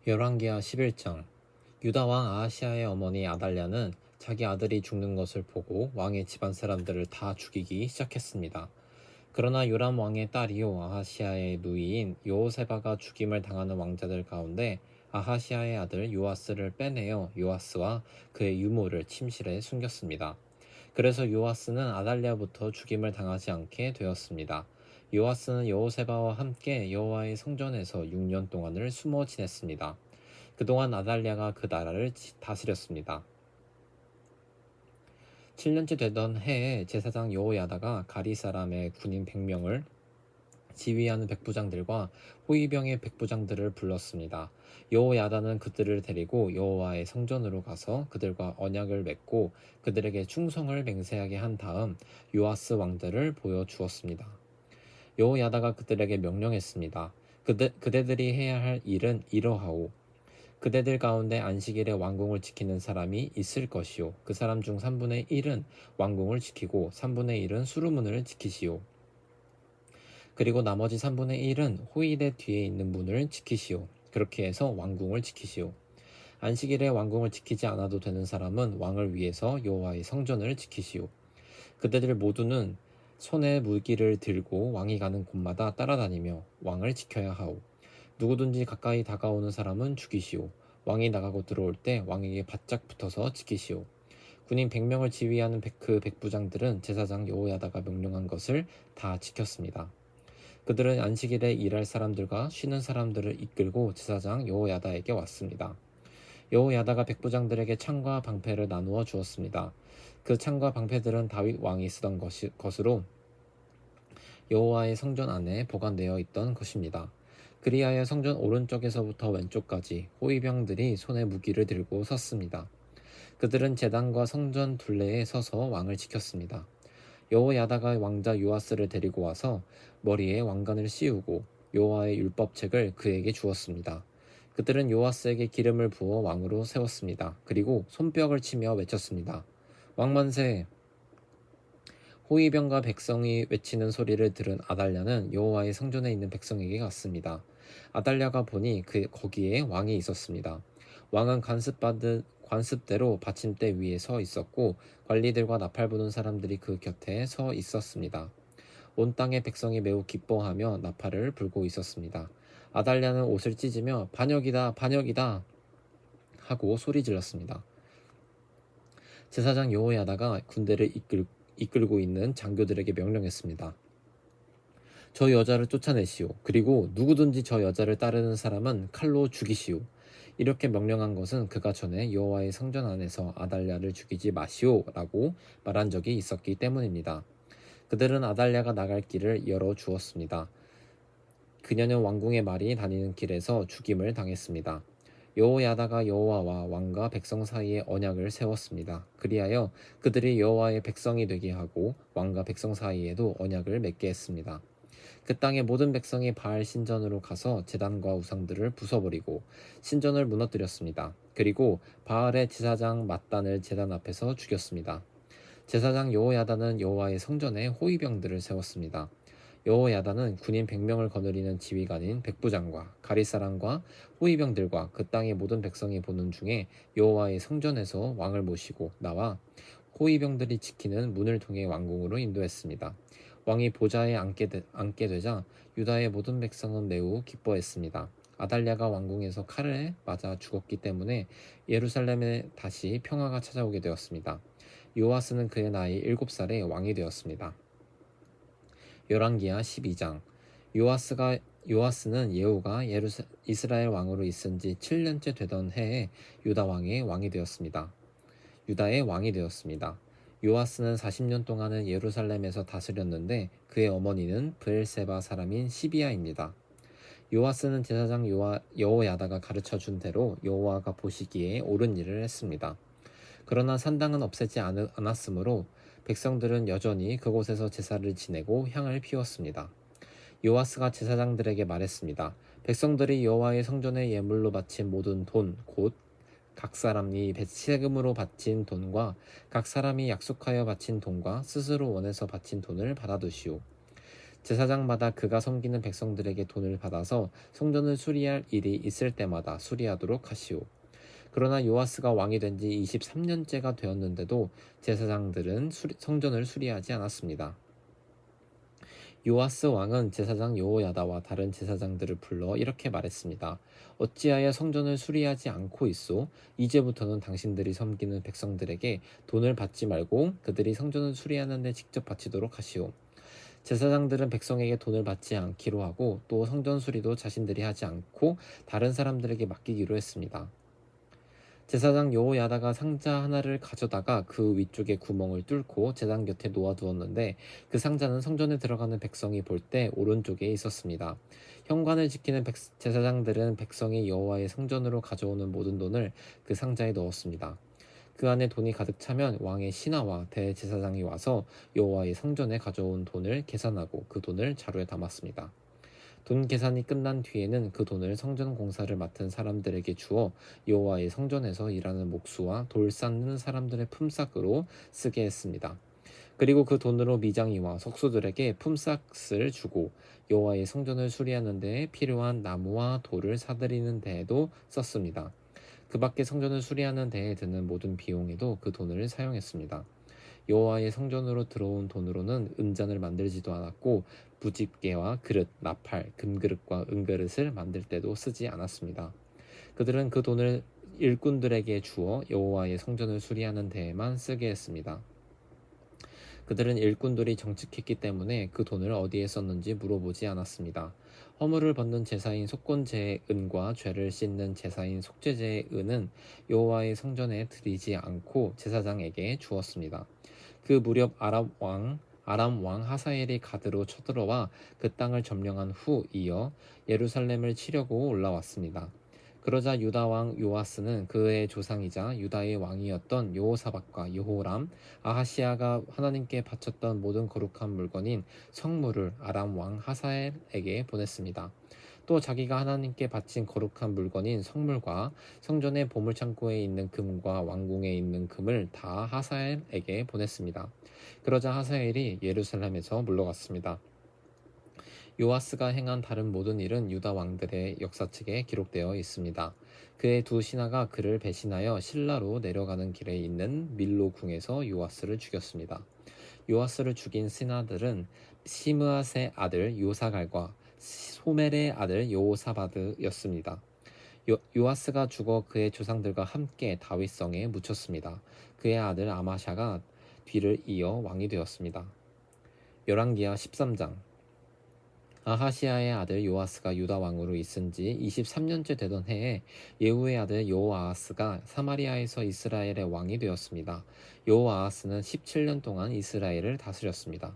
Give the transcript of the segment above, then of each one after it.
열왕기하 11장. 유다 왕 아하시아의 어머니 아달랴는 자기 아들이 죽는 것을 보고 왕의 집안 사람들을 다 죽이기 시작했습니다. 그러나 요람 왕의 딸이요 아하시아의 누이인 여호세바가 죽임을 당하는 왕자들 가운데 아하시아의 아들 요아스를 빼내어 요아스와 그의 유모를 침실에 숨겼습니다. 그래서 요아스는 아달랴부터 죽임을 당하지 않게 되었습니다. 요아스는 여호세바와 함께 여호와의 성전에서 6년 동안을 숨어 지냈습니다. 그동안 아달랴가 그 나라를 다스렸습니다. 7년째 되던 해에 제사장 여호야다가 가리 사람의 군인 100명을 지휘하는 백부장들과 호위병의 백부장들을 불렀습니다. 여호야다는 그들을 데리고 여호와의 성전으로 가서 그들과 언약을 맺고 그들에게 충성을 맹세하게 한 다음 요아스 왕들을 보여주었습니다. 여호야다가 그들에게 명령했습니다. 그대들이 해야 할 일은 이러하오. 그대들 가운데 안식일에 왕궁을 지키는 사람이 있을 것이요. 그 사람 중 3분의 1은 왕궁을 지키고 3분의 1은 수루문을 지키시오. 그리고 나머지 3분의 1은 호위대 뒤에 있는 문을 지키시오. 그렇게 해서 왕궁을 지키시오. 안식일에 왕궁을 지키지 않아도 되는 사람은 왕을 위해서 여호와의 성전을 지키시오. 그대들 모두는 손에 무기를 들고 왕이 가는 곳마다 따라다니며 왕을 지켜야 하오. 누구든지 가까이 다가오는 사람은 죽이시오. 왕이 나가고 들어올 때 왕에게 바짝 붙어서 지키시오. 군인 100명을 지휘하는 그 백부장들은 제사장 여호야다가 명령한 것을 다 지켰습니다. 그들은 안식일에 일할 사람들과 쉬는 사람들을 이끌고 제사장 여호야다에게 왔습니다. 여호야다가 백부장들에게 창과 방패를 나누어 주었습니다. 그 창과 방패들은 다윗 왕이 쓰던 것으로 여호와의 성전 안에 보관되어 있던 것입니다. 그리하여 성전 오른쪽에서부터 왼쪽까지 호위병들이 손에 무기를 들고 섰습니다. 그들은 제단과 성전 둘레에 서서 왕을 지켰습니다. 여호야다가 왕자 요아스를 데리고 와서 머리에 왕관을 씌우고 여호와의 율법책을 그에게 주었습니다. 그들은 요아스에게 기름을 부어 왕으로 세웠습니다. 그리고 손뼉을 치며 외쳤습니다. 왕만세! 호위병과 백성이 외치는 소리를 들은 아달랴는 여호와의 성전에 있는 백성에게 갔습니다. 아달랴가 보니 거기에 왕이 있었습니다. 왕은 관습대로 받침대 위에 서 있었고 관리들과 나팔 부는 사람들이 그 곁에 서 있었습니다. 온 땅의 백성이 매우 기뻐하며 나팔을 불고 있었습니다. 아달랴는 옷을 찢으며 반역이다, 반역이다 하고 소리 질렀습니다. 제사장 여호야다가 군대를 이끌고 있는 장교들에게 명령했습니다. 저 여자를 쫓아내시오. 그리고 누구든지 저 여자를 따르는 사람은 칼로 죽이시오. 이렇게 명령한 것은 그가 전에 여호와의 성전 안에서 아달랴를 죽이지 마시오 라고 말한 적이 있었기 때문입니다. 그들은 아달랴가 나갈 길을 열어주었습니다. 그녀는 왕궁의 말이 다니는 길에서 죽임을 당했습니다. 여호야다가 여호와와 왕과 백성 사이에 언약을 세웠습니다. 그리하여 그들이 여호와의 백성이 되게 하고 왕과 백성 사이에도 언약을 맺게 했습니다. 그 땅의 모든 백성이 바알 신전으로 가서 제단과 우상들을 부숴버리고 신전을 무너뜨렸습니다. 그리고 바알의 제사장 mat단을 제단 앞에서 죽였습니다. 제사장 여호야다는 여호와의 성전에 호위병들을 세웠습니다. 여호야다는 군인 100명을 거느리는 지휘관인 백부장과 가리사람과 호위병들과 그 땅의 모든 백성이 보는 중에 여호와의 성전에서 왕을 모시고 나와 호위병들이 지키는 문을 통해 왕궁으로 인도했습니다. 왕이 보좌에 앉게 되자 유다의 모든 백성은 매우 기뻐했습니다. 아달랴가 왕궁에서 칼에 맞아 죽었기 때문에 예루살렘에 다시 평화가 찾아오게 되었습니다. 요아스는 그의 나이 7살에 왕이 되었습니다. 열왕기하 12장. 요아스는 예후가 이스라엘 왕으로 있은 지 7년째 되던 해에 유다의 왕이 되었습니다. 요아스는 40년 동안은 예루살렘에서 다스렸는데 그의 어머니는 브엘세바 사람인 시비아입니다. 요아스는 제사장 여호야다가 가르쳐준 대로 여호와가 보시기에 옳은 일을 했습니다. 그러나 산당은 없애지 않았으므로 백성들은 여전히 그곳에서 제사를 지내고 향을 피웠습니다. 요아스가 제사장들에게 말했습니다. 백성들이 여호와의 성전에 예물로 바친 모든 돈, 곧 각 사람이 세금으로 바친 돈과 각 사람이 약속하여 바친 돈과 스스로 원해서 바친 돈을 받아두시오. 제사장마다 그가 섬기는 백성들에게 돈을 받아서 성전을 수리할 일이 있을 때마다 수리하도록 하시오. 그러나 요아스가 왕이 된 지 23년째가 되었는데도 제사장들은 성전을 수리하지 않았습니다. 요아스 왕은 제사장 여호야다와 다른 제사장들을 불러 이렇게 말했습니다. 어찌하여 성전을 수리하지 않고 있소? 이제부터는 당신들이 섬기는 백성들에게 돈을 받지 말고 그들이 성전을 수리하는 데 직접 바치도록 하시오. 제사장들은 백성에게 돈을 받지 않기로 하고 또 성전 수리도 자신들이 하지 않고 다른 사람들에게 맡기기로 했습니다. 제사장 여호야다가 상자 하나를 가져다가 그 위쪽에 구멍을 뚫고 제단 곁에 놓아두었는데 그 상자는 성전에 들어가는 백성이 볼 때 오른쪽에 있었습니다. 현관을 지키는 제사장들은 백성이 여호와의 성전으로 가져오는 모든 돈을 그 상자에 넣었습니다. 그 안에 돈이 가득 차면 왕의 신하와 대제사장이 와서 여호와의 성전에 가져온 돈을 계산하고 그 돈을 자루에 담았습니다. 돈 계산이 끝난 뒤에는 그 돈을 성전 공사를 맡은 사람들에게 주어 여호와의 성전에서 일하는 목수와 돌 쌓는 사람들의 품삯으로 쓰게 했습니다. 그리고 그 돈으로 미장이와 석수들에게 품삯을 주고 여호와의 성전을 수리하는 데에 필요한 나무와 돌을 사들이는 데에도 썼습니다. 그 밖에 성전을 수리하는 데에 드는 모든 비용에도 그 돈을 사용했습니다. 여호와의 성전으로 들어온 돈으로는 은잔을 만들지도 않았고 부집게와 그릇, 나팔, 금그릇과 은그릇을 만들 때도 쓰지 않았습니다. 그들은 그 돈을 일꾼들에게 주어 여호와의 성전을 수리하는 데에만 쓰게 했습니다. 그들은 일꾼들이 정직했기 때문에 그 돈을 어디에 썼는지 물어보지 않았습니다. 허물을 벗는 제사인 속건제의 은과 죄를 씻는 제사인 속죄제의 은은 여호와의 성전에 드리지 않고 제사장에게 주었습니다. 그 무렵 아람 왕 하사엘이 가드로 쳐들어와 그 땅을 점령한 후 이어 예루살렘을 치려고 올라왔습니다. 그러자 유다 왕 요아스는 그의 조상이자 유다의 왕이었던 여호사밧과 여호람, 아하시아가 하나님께 바쳤던 모든 거룩한 물건인 성물을 아람 왕 하사엘에게 보냈습니다. 또 자기가 하나님께 바친 거룩한 물건인 성물과 성전의 보물창고에 있는 금과 왕궁에 있는 금을 다 하사엘에게 보냈습니다. 그러자 하사엘이 예루살렘에서 물러갔습니다. 요아스가 행한 다른 모든 일은 유다 왕들의 역사책에 기록되어 있습니다. 그의 두 신하가 그를 배신하여 실라로 내려가는 길에 있는 밀로 궁에서 요아스를 죽였습니다. 요아스를 죽인 신하들은 시므앗의 아들 요사갈과 소멜의 아들 여호사바드였습니다. 요아스가 죽어 그의 조상들과 함께 다윗성에 묻혔습니다. 그의 아들 아마샤가 뒤를 이어 왕이 되었습니다. 열왕기하 13장. 아하시아의 아들 요아스가 유다 왕으로 있은 지 23년째 되던 해에 예후의 아들 여호아하스가 사마리아에서 이스라엘의 왕이 되었습니다. 여호아하스는 17년 동안 이스라엘을 다스렸습니다.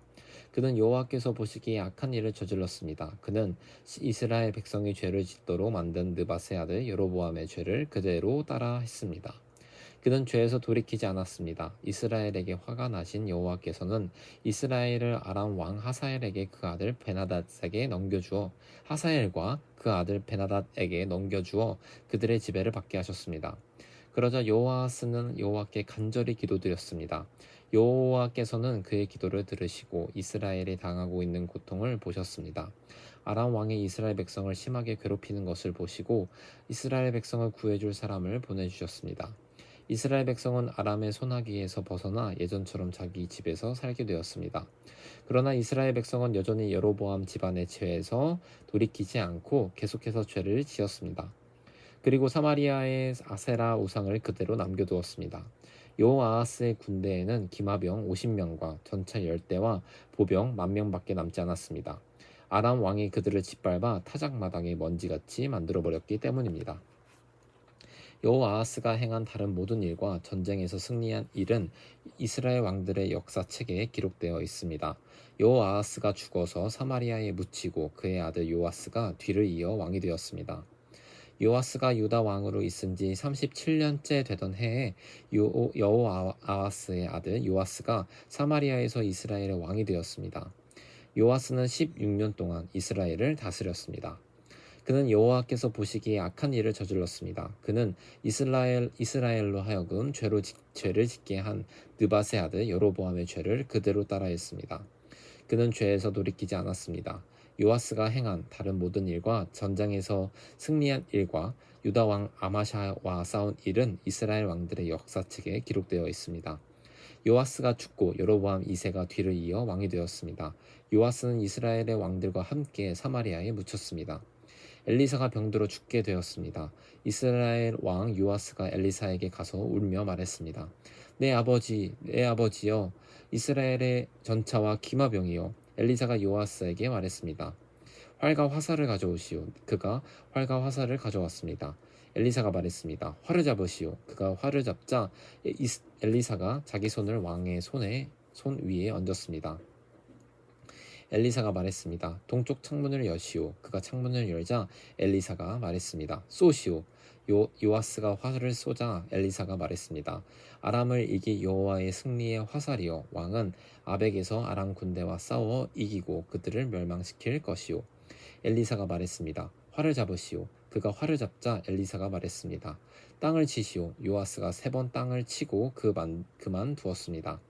그는 여호와께서 보시기에 악한 일을 저질렀습니다. 그는 이스라엘 백성이 죄를 짓도록 만든 느밧의 아들 여로보암의 죄를 그대로 따라 했습니다. 그는 죄에서 돌이키지 않았습니다. 이스라엘에게 화가 나신 여호와께서는 이스라엘을 아람 왕 하사엘에게 그 아들 베나닷에게 넘겨주어 하사엘과 그 아들 베나닷에게 넘겨주어 그들의 지배를 받게 하셨습니다. 그러자 여호아스는 여호와께 간절히 기도드렸습니다. 여호와께서는 그의 기도를 들으시고 이스라엘이 당하고 있는 고통을 보셨습니다. 아람 왕이 이스라엘 백성을 심하게 괴롭히는 것을 보시고 이스라엘 백성을 구해줄 사람을 보내주셨습니다. 이스라엘 백성은 아람의 손아귀에서 벗어나 예전처럼 자기 집에서 살게 되었습니다. 그러나 이스라엘 백성은 여전히 여로보암 집안의 죄에서 돌이키지 않고 계속해서 죄를 지었습니다. 그리고 사마리아의 아세라 우상을 그대로 남겨두었습니다. 여호아하스의 군대에는 기마병 50명과 전차 10대와 보병 10,000명밖에 남지 않았습니다. 아람 왕이 그들을 짓밟아 타작마당에 먼지같이 만들어버렸기 때문입니다. 여호아하스가 행한 다른 모든 일과 전쟁에서 승리한 일은 이스라엘 왕들의 역사책에 기록되어 있습니다. 여호아하스가 죽어서 사마리아에 묻히고 그의 아들 요아스가 뒤를 이어 왕이 되었습니다. 요아스가 유다 왕으로 있은 지 37년째 되던 해에 여호아하스의 아들 요아스가 사마리아에서 이스라엘의 왕이 되었습니다. 요아스는 16년 동안 이스라엘을 다스렸습니다. 그는 여호와께서 보시기에 악한 일을 저질렀습니다. 그는 이스라엘로 하여금 죄를 짓게 한 느밧의 아들 여로보암의 죄를 그대로 따라했습니다. 그는 죄에서 돌이키지 않았습니다. 요아스가 행한 다른 모든 일과 전장에서 승리한 일과 유다 왕 아마샤와 싸운 일은 이스라엘 왕들의 역사책에 기록되어 있습니다. 요아스가 죽고 여로보암 2세가 뒤를 이어 왕이 되었습니다. 요아스는 이스라엘의 왕들과 함께 사마리아에 묻혔습니다. 엘리사가 병들어 죽게 되었습니다. 이스라엘 왕 요아스가 엘리사에게 가서 울며 말했습니다. 내 아버지, 내 아버지여, 이스라엘의 전차와 기마병이여. 엘리사가 요아스에게 말했습니다. 활과 화살을 가져오시오. 그가 활과 화살을 가져왔습니다. 엘리사가 말했습니다. 활을 잡으시오. 그가 활을 잡자 엘리사가 자기 손을 왕의 손 위에 얹었습니다. 엘리사가 말했습니다. 동쪽 창문을 여시오. 그가 창문을 열자 엘리사가 말했습니다. 쏘시오. 요아스가 화살을 쏘자 엘리사가 말했습니다. 아람을 이기 여호와의 승리의 화살이여. 왕은 아벡에서 아람 군대와 싸워 이기고 그들을 멸망시킬 것이오. 엘리사가 말했습니다. 활을 잡으시오. 그가 활을 잡자 엘리사가 말했습니다. 땅을 치시오. 요아스가 3번 땅을 치고 그만 두었습니다.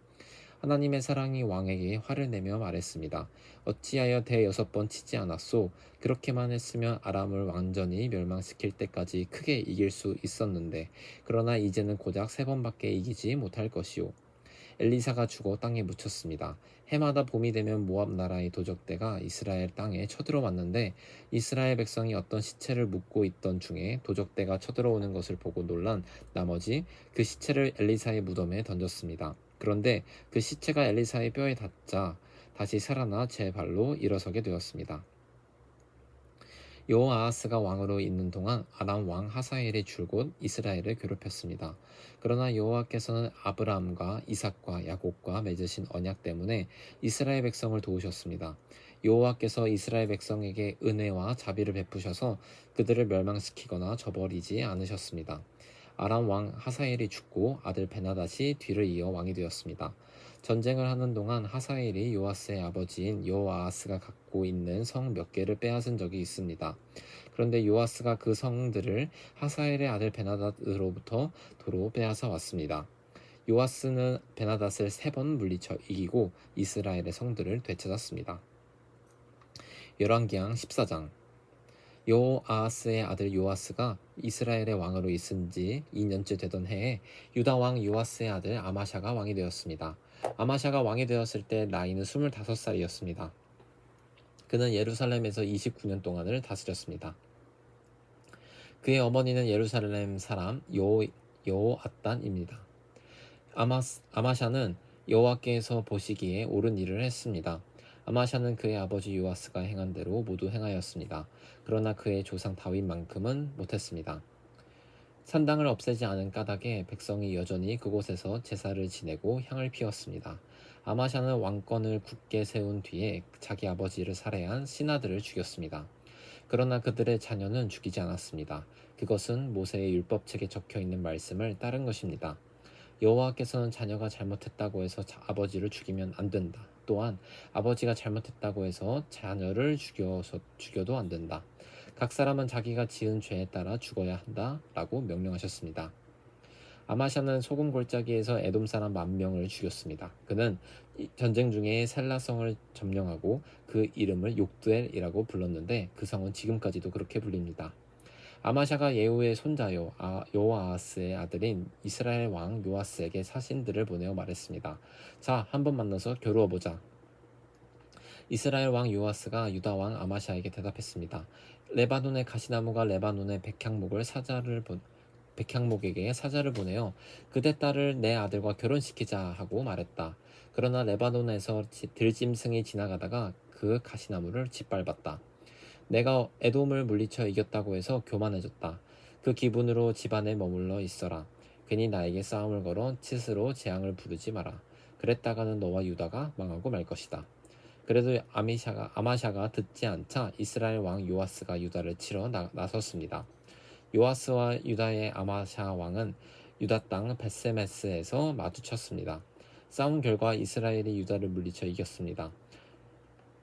하나님의 사랑이 왕에게 화를 내며 말했습니다. 어찌하여 대6번 치지 않았소? 그렇게만 했으면 아람을 완전히 멸망시킬 때까지 크게 이길 수 있었는데, 그러나 이제는 고작 3번밖에 이기지 못할 것이오. 엘리사가 죽어 땅에 묻혔습니다. 해마다 봄이 되면 모압 나라의 도적대가 이스라엘 땅에 쳐들어왔는데 이스라엘 백성이 어떤 시체를 묻고 있던 중에 도적대가 쳐들어오는 것을 보고 놀란 나머지 그 시체를 엘리사의 무덤에 던졌습니다. 그런데 그 시체가 엘리사의 뼈에 닿자 다시 살아나 제 발로 일어서게 되었습니다. 여호아하스가 왕으로 있는 동안 아람 왕 하사엘이 줄곧 이스라엘을 괴롭혔습니다. 그러나 여호와께서는 아브라함과 이삭과 야곱과 맺으신 언약 때문에 이스라엘 백성을 도우셨습니다. 여호와께서 이스라엘 백성에게 은혜와 자비를 베푸셔서 그들을 멸망시키거나 저버리지 않으셨습니다. 아람 왕 하사엘이 죽고 아들 베나닷이 뒤를 이어 왕이 되었습니다. 전쟁을 하는 동안 하사엘이 요아스의 아버지인 여호아하스가 갖고 있는 성 몇 개를 빼앗은 적이 있습니다. 그런데 요아스가 그 성들을 하사엘의 아들 베나닷으로부터 도로 빼앗아 왔습니다. 요아스는 베나닷을 3번 물리쳐 이기고 이스라엘의 성들을 되찾았습니다. 열왕기상 14장. 여호아하스의 아들 요아스가 이스라엘의 왕으로 있은 지 2년째 되던 해에 유다 왕 요아스의 아들 아마샤가 왕이 되었습니다. 아마샤가 왕이 되었을 때 나이는 25살이었습니다. 그는 예루살렘에서 29년 동안을 다스렸습니다. 그의 어머니는 예루살렘 사람 여호앗단입니다. 아마샤는 여호와께서 보시기에 옳은 일을 했습니다. 아마샤는 그의 아버지 요아스가 행한 대로 모두 행하였습니다. 그러나 그의 조상 다윗만큼은 못했습니다. 산당을 없애지 않은 까닭에 백성이 여전히 그곳에서 제사를 지내고 향을 피웠습니다. 아마샤는 왕권을 굳게 세운 뒤에 자기 아버지를 살해한 신하들을 죽였습니다. 그러나 그들의 자녀는 죽이지 않았습니다. 그것은 모세의 율법책에 적혀있는 말씀을 따른 것입니다. 여호와께서는 자녀가 잘못했다고 해서 아버지를 죽이면 안 된다. 또한 아버지가 잘못했다고 해서 자녀를 죽여도 안 된다. 각 사람은 자기가 지은 죄에 따라 죽어야 한다 라고 명령하셨습니다. 아마샤는 소금 골짜기에서 에돔 사람 10,000명을 죽였습니다. 그는 전쟁 중에 셀라성을 점령하고 그 이름을 욕두엘이라고 불렀는데 그 성은 지금까지도 그렇게 불립니다. 아마샤가 예후의 손자요 여호아하스의 아들인 이스라엘 왕 요아스에게 사신들을 보내어 말했습니다. 자, 한번 만나서 겨루어보자. 이스라엘 왕 요아스가 유다 왕 아마샤에게 대답했습니다. 레바논의 가시나무가 레바논의 백향목에게 사자를 보내어 그대 딸을 내 아들과 결혼시키자 하고 말했다. 그러나 레바논에서 들짐승이 지나가다가 그 가시나무를 짓밟았다. 내가 에돔을 물리쳐 이겼다고 해서 교만해졌다. 그 기분으로 집안에 머물러 있어라. 괜히 나에게 싸움을 걸어 칫으로 재앙을 부르지 마라. 그랬다가는 너와 유다가 망하고 말 것이다. 그래도 아마샤가 듣지 않자 이스라엘 왕 요아스가 유다를 치러 나섰습니다. 요아스와 유다의 아마샤 왕은 유다 땅 벳세메스에서 마주쳤습니다. 싸운 결과 이스라엘이 유다를 물리쳐 이겼습니다.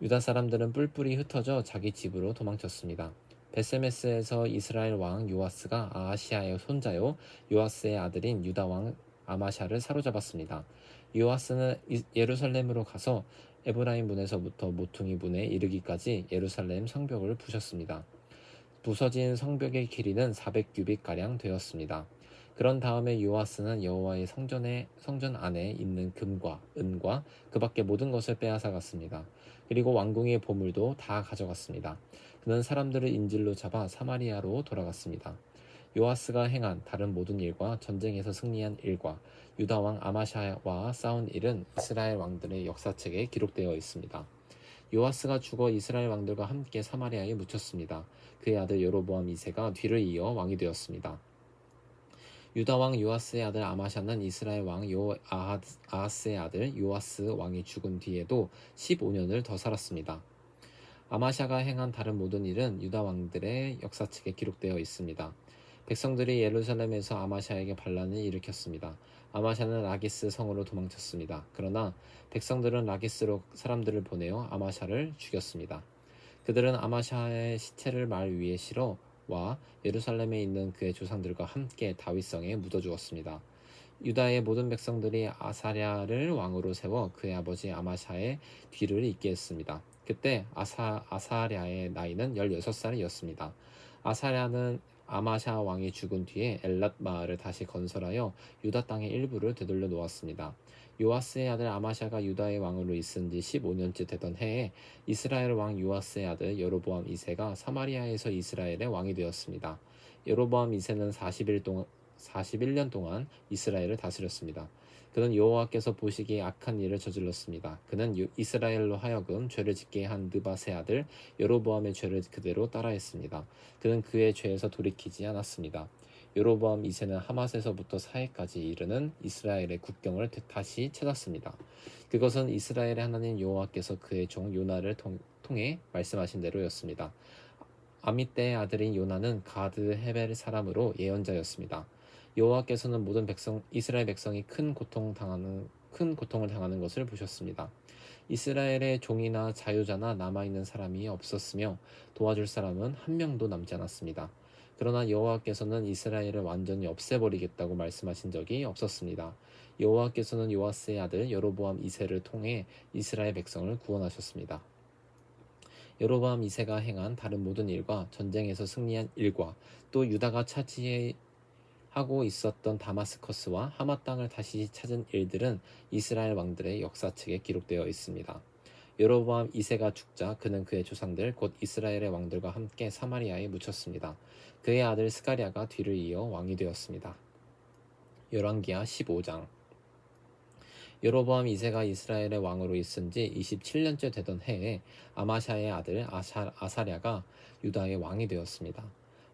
유다 사람들은 뿔뿔이 흩어져 자기 집으로 도망쳤습니다. 벳세메스에서 이스라엘 왕 요아스가 아하시아의 손자요 요아스의 아들인 유다 왕 아마샤를 사로잡았습니다. 요아스는 예루살렘으로 가서 에브라임 문에서부터 모퉁이 문에 이르기까지 예루살렘 성벽을 부셨습니다. 부서진 성벽의 길이는 400규빗가량 되었습니다. 그런 다음에 요아스는 여호와의 성전 안에 있는 금과 은과 그 밖의 모든 것을 빼앗아 갔습니다. 그리고 왕궁의 보물도 다 가져갔습니다. 그는 사람들을 인질로 잡아 사마리아로 돌아갔습니다. 요아스가 행한 다른 모든 일과 전쟁에서 승리한 일과 유다 왕 아마샤와 싸운 일은 이스라엘 왕들의 역사책에 기록되어 있습니다. 요아스가 죽어 이스라엘 왕들과 함께 사마리아에 묻혔습니다. 그의 아들 여로보암 2세가 뒤를 이어 왕이 되었습니다. 유다 왕 요아스의 아들 아마샤는 이스라엘 왕 아하스의 아들 요아스 왕이 죽은 뒤에도 15년을 더 살았습니다. 아마샤가 행한 다른 모든 일은 유다 왕들의 역사책에 기록되어 있습니다. 백성들이 예루살렘에서 아마샤에게 반란을 일으켰습니다. 아마샤는 라기스 성으로 도망쳤습니다. 그러나 백성들은 라기스로 사람들을 보내어 아마샤를 죽였습니다. 그들은 아마샤의 시체를 말 위에 실어 와 예루살렘에 있는 그의 조상들과 함께 다윗성에 묻어 주었습니다. 유다의 모든 백성들이 아사랴를 왕으로 세워 그의 아버지 아마샤의 뒤를 잇게 했습니다. 그때 아사랴의 나이는 16살이었습니다. 아사랴는 아마샤 왕이 죽은 뒤에 엘랏 마을을 다시 건설하여 유다 땅의 일부를 되돌려 놓았습니다. 요아스의 아들 아마샤가 유다의 왕으로 있은 지 15년째 되던 해에 이스라엘 왕 요아스의 아들 여로보암 2세가 사마리아에서 이스라엘의 왕이 되었습니다. 여로보암 2세는 41년 동안 이스라엘을 다스렸습니다. 그는 여호와께서 보시기에 악한 일을 저질렀습니다. 그는 이스라엘로 하여금 죄를 짓게 한 느밧의 아들 여로보암의 죄를 그대로 따라했습니다. 그는 그의 죄에서 돌이키지 않았습니다. 여로보암 2세는 하맛에서부터 사해까지 이르는 이스라엘의 국경을 다시 찾았습니다. 그것은 이스라엘의 하나님 여호와께서 그의 종 요나를 통해 말씀하신 대로였습니다. 아미떼의 아들인 요나는 가드 헤벨 사람으로 예언자였습니다. 여호와께서는 모든 이스라엘 백성이 큰 고통을 당하는 것을 보셨습니다. 이스라엘의 종이나 자유자나 남아있는 사람이 없었으며 도와줄 사람은 한 명도 남지 않았습니다. 그러나 여호와께서는 이스라엘을 완전히 없애버리겠다고 말씀하신 적이 없었습니다. 여호와께서는 요아스의 아들 여로보암 2세를 통해 이스라엘 백성을 구원하셨습니다. 여로보암 2세가 행한 다른 모든 일과 전쟁에서 승리한 일과 또 유다가 차지하고 있었던 다마스커스와 하맛 땅을 다시 찾은 일들은 이스라엘 왕들의 역사책에 기록되어 있습니다. 여로보암 2세가 죽자 그는 그의 조상들 곧 이스라엘의 왕들과 함께 사마리아에 묻혔습니다. 그의 아들 스가랴가 뒤를 이어 왕이 되었습니다. 열왕기하 15장. 여로보암 2세가 이스라엘의 왕으로 있은 지 27년째 되던 해에 아마샤의 아들 아사랴가 유다의 왕이 되었습니다.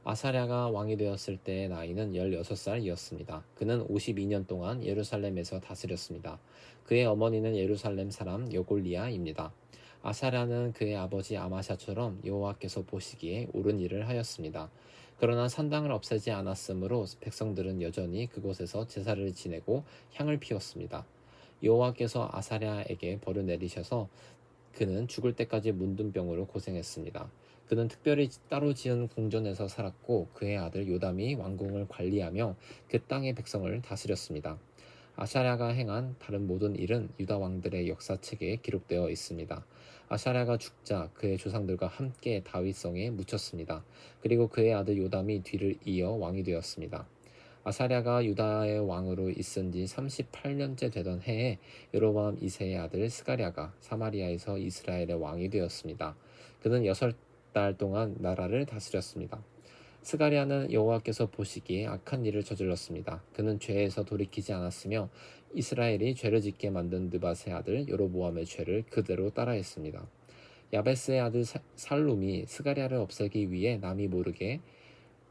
아사랴가 왕이 되었을 때의 나이는 16살이었습니다. 그는 52년 동안 예루살렘에서 다스렸습니다. 그의 어머니는 예루살렘 사람 여골리아입니다. 아사랴는 그의 아버지 아마샤처럼 여호와께서 보시기에 옳은 일을 하였습니다. 그러나 산당을 없애지 않았으므로 백성들은 여전히 그곳에서 제사를 지내고 향을 피웠습니다. 여호와께서 아사랴에게 벌을 내리셔서 그는 죽을 때까지 문둥병으로 고생했습니다. 그는 특별히 따로 지은 궁전에서 살았고 그의 아들 요담이 왕궁을 관리하며 그 땅의 백성을 다스렸습니다. 아사랴가 행한 다른 모든 일은 유다 왕들의 역사책에 기록되어 있습니다. 아사랴가 죽자 그의 조상들과 함께 다윗성에 묻혔습니다. 그리고 그의 아들 요담이 뒤를 이어 왕이 되었습니다. 아사랴가 유다의 왕으로 있은 지 38년째 되던 해에 여로보암 2세의 아들 스가랴가 사마리아에서 이스라엘의 왕이 되었습니다. 그는 6달 동안 나라를 다스렸습니다. 스가랴는 여호와께서 보시기에 악한 일을 저질렀습니다. 그는 죄에서 돌이키지 않았으며 이스라엘이 죄를 짓게 만든 느밧의 아들 여로보암의 죄를 그대로 따라했습니다. 야베스의 아들 살룸이 스가랴를 없애기 위해 남이 모르게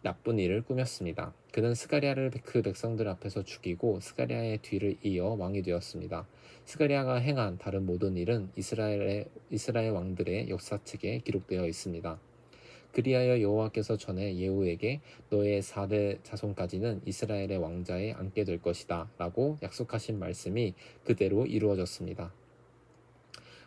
나쁜 일을 꾸몄습니다. 그는 스가랴를 그 백성들 앞에서 죽이고 스가랴의 뒤를 이어 왕이 되었습니다. 스가랴가 행한 다른 모든 일은 이스라엘 왕들의 역사책에 기록되어 있습니다. 그리하여 여호와께서 전에 예후에게 너의 4대 자손까지는 이스라엘의 왕자에 앉게 될 것이다 라고 약속하신 말씀이 그대로 이루어졌습니다.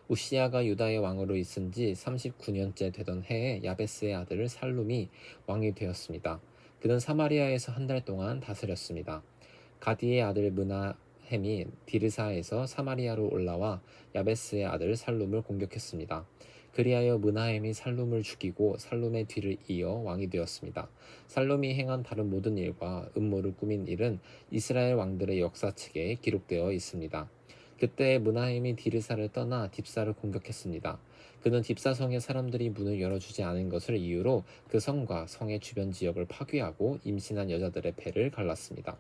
우시야가 유다의 왕으로 있은 지 39년째 되던 해에 야베스의 아들 살룸이 왕이 되었습니다. 그는 사마리아에서 한 달 동안 다스렸습니다. 가디의 아들 므나헤의 문하햄이 디르사에서 사마리아로 올라와 야베스의 아들 살룸을 공격했습니다. 그리하여 문하햄이 살룸을 죽이고 살룸의 뒤를 이어 왕이 되었습니다. 살룸이 행한 다른 모든 일과 음모를 꾸민 일은 이스라엘 왕들의 역사책에 기록되어 있습니다. 그때 문하햄이 디르사를 떠나 딥사를 공격했습니다. 그는 딥사성의 사람들이 문을 열어주지 않은 것을 이유로 그 성과 성의 주변 지역을 파괴하고 임신한 여자들의 배를 갈랐습니다.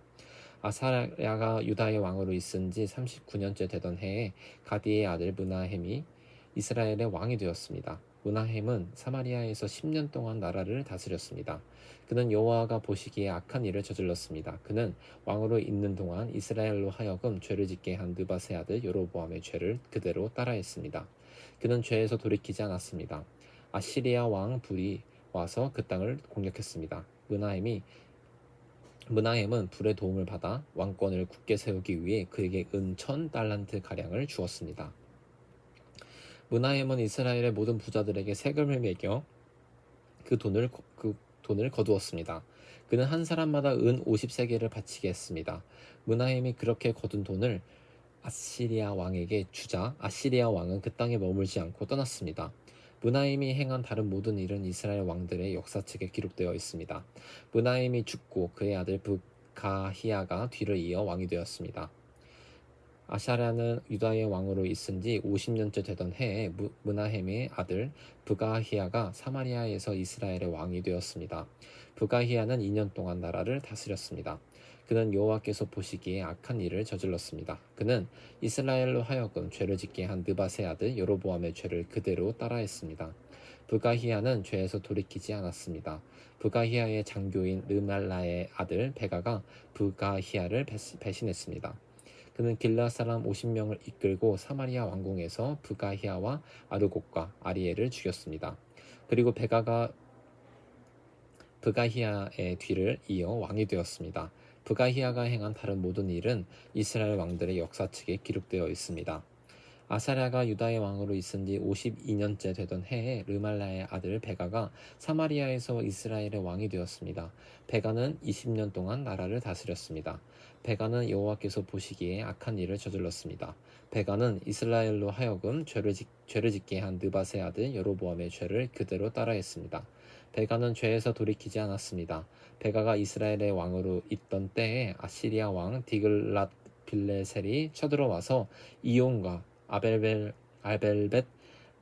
아사랴가 유다의 왕으로 있은 지 39년째 되던 해에 가디의 아들 문하햄이 이스라엘의 왕이 되었습니다. 문하햄은 사마리아에서 10년 동안 나라를 다스렸습니다. 그는 여호와가 보시기에 악한 일을 저질렀습니다. 그는 왕으로 있는 동안 이스라엘로 하여금 죄를 짓게 한 느밧의 아들 여로보암의 죄를 그대로 따라했습니다. 그는 죄에서 돌이키지 않았습니다. 아시리아 왕 불이 와서 그 땅을 공격했습니다. 문하햄은 불의 도움을 받아 왕권을 굳게 세우기 위해 그에게 은 1000달란트 가량을 주었습니다. 문하햄은 이스라엘의 모든 부자들에게 세금을 매겨 그 돈을 거두었습니다. 그는 한 사람마다 은 50세겔을 바치게 했습니다. 문하햄이 그렇게 거둔 돈을 아시리아 왕에게 주자 아시리아 왕은 그 땅에 머물지 않고 떠났습니다. 문하임이 행한 다른 모든 일은 이스라엘 왕들의 역사책에 기록되어 있습니다. 문하임이 죽고 그의 아들 부가히야가 뒤를 이어 왕이 되었습니다. 아샤랴는 유다의 왕으로 있은 지 50년째 되던 해에 문하햄의 아들 부가히야가 사마리아에서 이스라엘의 왕이 되었습니다. 부가히야는 2년 동안 나라를 다스렸습니다. 그는 여호와께서 보시기에 악한 일을 저질렀습니다. 그는 이스라엘로 하여금 죄를 짓게 한 느밧의 아들 여로보암의 죄를 그대로 따라했습니다. 부가히야는 죄에서 돌이키지 않았습니다. 부가히야의 장교인 르말라의 아들 베가가 부가히야를 배신했습니다. 그는 길라 사람 50명을 이끌고 사마리아 왕궁에서 부가히야와 아르곡과 아리엘을 죽였습니다. 그리고 베가가 부가히야의 뒤를 이어 왕이 되었습니다. 부가히야가 행한 다른 모든 일은 이스라엘 왕들의 역사책에 기록되어 있습니다. 아사랴가 유다의 왕으로 있은 지 52년째 되던 해에 르말라의 아들 베가가 사마리아에서 이스라엘의 왕이 되었습니다. 베가는 20년 동안 나라를 다스렸습니다. 베가는 여호와께서 보시기에 악한 일을 저질렀습니다. 베가는 이스라엘로 하여금 죄를 짓게 한 느밧의 아들 여로보암의 죄를 그대로 따라했습니다. 베가는 죄에서 돌이키지 않았습니다. 베가가 이스라엘의 왕으로 있던 때에 아시리아 왕 디글랏 빌레셀이 쳐들어와서 이온과 아벨벳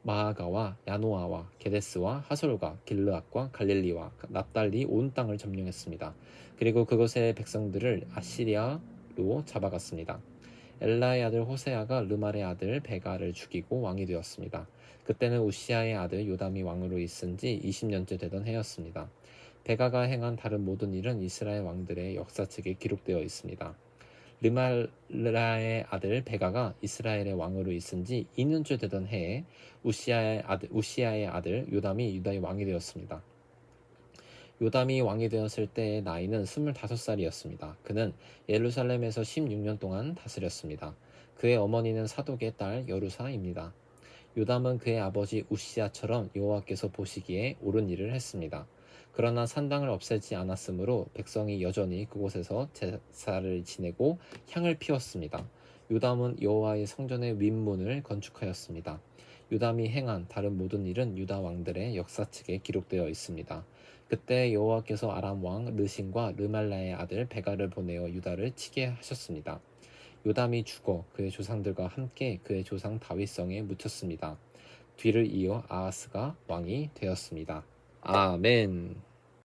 마아가와 야노아와 게데스와 하솔과 길르앗과 갈릴리와 납달리 온 땅을 점령했습니다. 그리고 그곳의 백성들을 아시리아로 잡아갔습니다. 엘라의 아들 호세아가 르말의 아들 베가를 죽이고 왕이 되었습니다. 그때는 우시아의 아들 요담이 왕으로 있은 지 20년째 되던 해였습니다. 베가가 행한 다른 모든 일은 이스라엘 왕들의 역사책에 기록되어 있습니다. 르말라의 아들 베가가 이스라엘의 왕으로 있은 지 2년째 되던 해에 우시아의 아들 요담이 유다의 왕이 되었습니다. 요담이 왕이 되었을 때의 나이는 25살이었습니다. 그는 예루살렘에서 16년 동안 다스렸습니다. 그의 어머니는 사독의 딸 여루사입니다. 요담은 그의 아버지 우시아처럼 여호와께서 보시기에 옳은 일을 했습니다. 그러나 산당을 없애지 않았으므로 백성이 여전히 그곳에서 제사를 지내고 향을 피웠습니다. 요담은 여호와의 성전의 윗문을 건축하였습니다. 요담이 행한 다른 모든 일은 유다 왕들의 역사책에 기록되어 있습니다. 그때 여호와께서 아람 왕 르신과 르말라의 아들 베가를 보내어 유다를 치게 하셨습니다. 요담이 죽어 그의 조상들과 함께 그의 조상 다윗성에 묻혔습니다. 뒤를 이어 아하스가 왕이 되었습니다. 아멘.